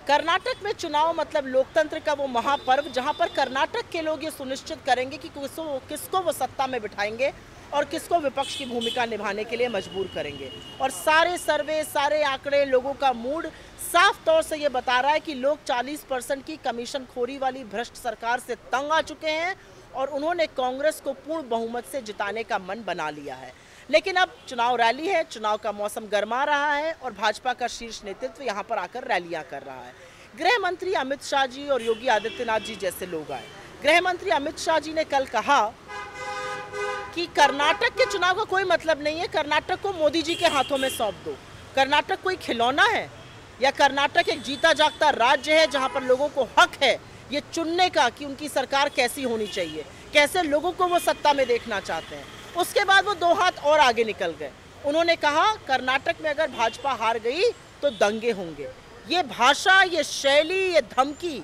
कर्नाटक में चुनाव मतलब लोकतंत्र का वो महापर्व जहां पर कर्नाटक के लोग ये सुनिश्चित करेंगे कि किसको वो सत्ता में बिठाएंगे और किसको विपक्ष की भूमिका निभाने के लिए मजबूर करेंगे। और सारे सर्वे, सारे आंकड़े, लोगों का मूड साफ तौर से ये बता रहा है कि लोग 40% की कमीशन खोरी वाली भ्रष्ट सरकार से तंग आ चुके हैं और उन्होंने कांग्रेस को पूर्ण बहुमत से जिताने का मन बना लिया है। लेकिन अब चुनाव रैली है, चुनाव का मौसम गर्मा रहा है और भाजपा का शीर्ष नेतृत्व यहाँ पर आकर रैलियां कर रहा है। गृह मंत्री अमित शाह जी और योगी आदित्यनाथ जी जैसे लोग आए। गृह मंत्री अमित शाह जी ने कल कहा कि कर्नाटक के चुनाव का कोई मतलब नहीं है, कर्नाटक को मोदी जी के हाथों में सौंप दो। कर्नाटक कोई खिलौना है या कर्नाटक एक जीता जागता राज्य है जहां पर लोगों को हक है ये चुनने का कि उनकी सरकार कैसी होनी चाहिए, कैसे लोगों को वो सत्ता में देखना चाहते हैं। उसके बाद वो 2 हाथ और आगे निकल गए। उन्होंने कहा कर्नाटक में अगर भाजपा हार गई तो दंगे होंगे। ये भाषा, ये शैली, ये धमकी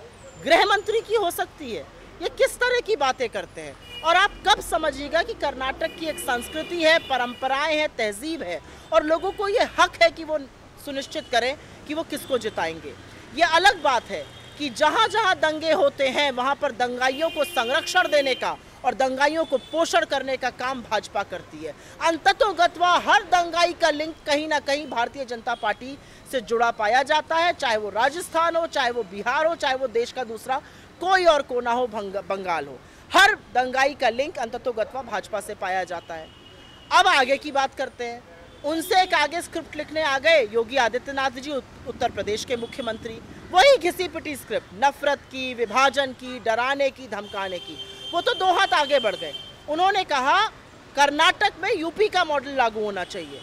गृह मंत्री की हो सकती है? ये किस तरह की बातें करते हैं? और आप कब समझिएगा कि कर्नाटक की एक संस्कृति है, परंपराएं हैं, तहजीब है और लोगों को ये हक है कि वो सुनिश्चित करें कि वो किसको जिताएंगे। ये अलग बात है कि जहां जहां दंगे होते हैं वहां पर दंगाइयों को संरक्षण देने का और दंगाइयों को पोषण करने का काम भाजपा करती है। अंततोगत्वा हर दंगाई का लिंक कहीं ना कहीं भारतीय जनता पार्टी से जुड़ा पाया जाता है, चाहे वो राजस्थान हो, चाहे वो बिहार हो, चाहे वो देश का दूसरा कोई और कोना हो, बंगाल हो। हर दंगाई का लिंक अंततोगत्वा भाजपा से पाया जाता है। अब आगे की बात करते हैं। उनसे एक आगे स्क्रिप्ट लिखने आ गए योगी आदित्यनाथ जी, उत्तर प्रदेश के मुख्यमंत्री। वही घिसी पिटी स्क्रिप्ट, नफरत की, विभाजन की, डराने की, धमकाने की। वो तो 2 हाथ आगे बढ़ गए। उन्होंने कहा कर्नाटक में यूपी का मॉडल लागू होना चाहिए।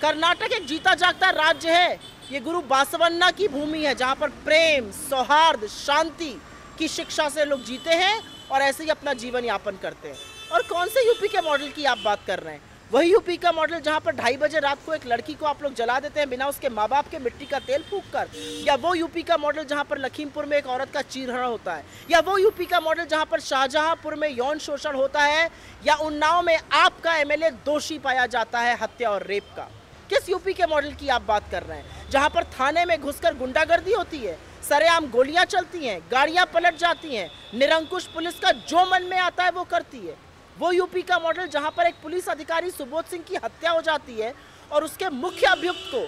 कर्नाटक एक जीता जागता राज्य है, ये गुरु बासवन्ना की भूमि है जहां पर प्रेम, सौहार्द, शांति की शिक्षा से लोग जीते हैं और ऐसे ही अपना जीवन यापन करते हैं। और कौन से यूपी के मॉडल की आप बात कर रहे हैं? वही यूपी का मॉडल जहां पर 2:30 बजे रात को एक लड़की को आप लोग जला देते हैं बिना उसके माँ बाप के मिट्टी का तेल फूंक कर, या वो यूपी का मॉडल जहां पर लखीमपुर में एक औरत का चीरहरण होता है, या वो यूपी का मॉडल जहां पर शाहजहांपुर में यौन शोषण होता है, या उन्नाव में आपका एमएलए दोषी पाया जाता है हत्या और रेप का। किस यूपी के मॉडल की आप बात कर रहे हैं? जहां पर थाने में घुसकर गुंडागर्दी होती है, सरेआम गोलियां चलती हैं, गाड़ियां पलट जाती हैं, निरंकुश पुलिस का जो मन में आता है वो करती है। वो यूपी का मॉडल जहां पर एक पुलिस अधिकारी सुबोध सिंह की हत्या हो जाती है और उसके मुख्य अभियुक्त को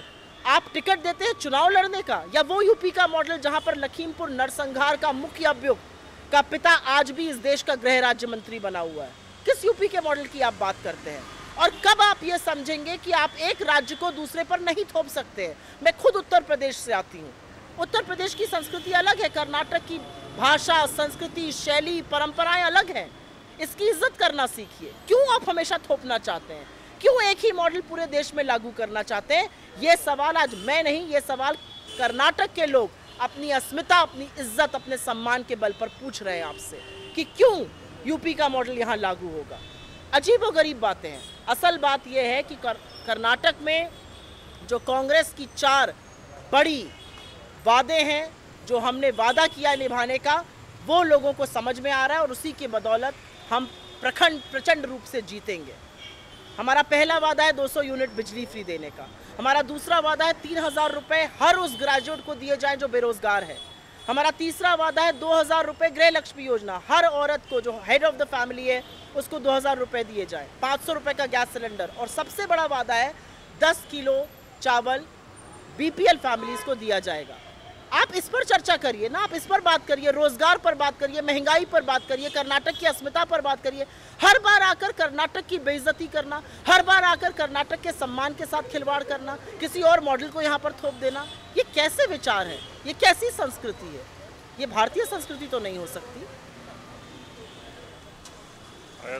आप टिकट देते हैं चुनाव लड़ने का, या वो यूपी का मॉडल जहां पर लखीमपुर नरसंहार का मुख्य अभियुक्त का पिता आज भी इस देश का गृह राज्य मंत्री बना हुआ है। किस यूपी के मॉडल की आप बात करते हैं? और कब आप ये समझेंगे कि आप एक राज्य को दूसरे पर नहीं थोप सकते हैं? मैं खुद उत्तर प्रदेश से आती हूँ। उत्तर प्रदेश की संस्कृति अलग है, कर्नाटक की भाषा, संस्कृति, शैली, परंपराएं अलग हैं। इसकी इज्जत करना सीखिए। क्यों आप हमेशा थोपना चाहते हैं? क्यों एक ही मॉडल पूरे देश में लागू करना चाहते हैं? ये सवाल आज मैं नहीं, ये सवाल कर्नाटक के लोग अपनी अस्मिता, अपनी इज्जत, अपने सम्मान के बल पर पूछ रहे हैं आपसे कि क्यों यूपी का मॉडल यहाँ लागू होगा। अजीब व गरीब बातें हैं। असल बात यह है कि कर्नाटक में जो कांग्रेस की 4 बड़ी वादे हैं, जो हमने वादा किया निभाने का, वो लोगों को समझ में आ रहा है और उसी की बदौलत हम प्रचंड रूप से जीतेंगे। हमारा पहला वादा है 200 यूनिट बिजली फ्री देने का। हमारा दूसरा वादा है 3000 रुपये हर उस ग्रेजुएट को दिए जाएं जो बेरोजगार है। हमारा तीसरा वादा है 2000 रुपये गृह लक्ष्मी योजना, हर औरत को जो हेड ऑफ द फैमिली है उसको 2000 रुपये दिए जाएं, 500 रुपये का गैस सिलेंडर, और सबसे बड़ा वादा है 10 किलो चावल बीपीएल फैमिलीज को दिया जाएगा। आप इस पर चर्चा करिए ना, आप इस पर बात करिए, रोजगार पर बात करिए, महंगाई पर बात करिए, कर्नाटक की अस्मिता पर बात करिए। हर बार आकर कर्नाटक की बेइज्जती करना, हर बार आकर कर्नाटक के सम्मान के साथ खिलवाड़ करना, किसी और मॉडल को यहाँ पर थोप देना, ये कैसे विचार है? ये कैसी संस्कृति है? ये भारतीय संस्कृति तो नहीं हो सकती।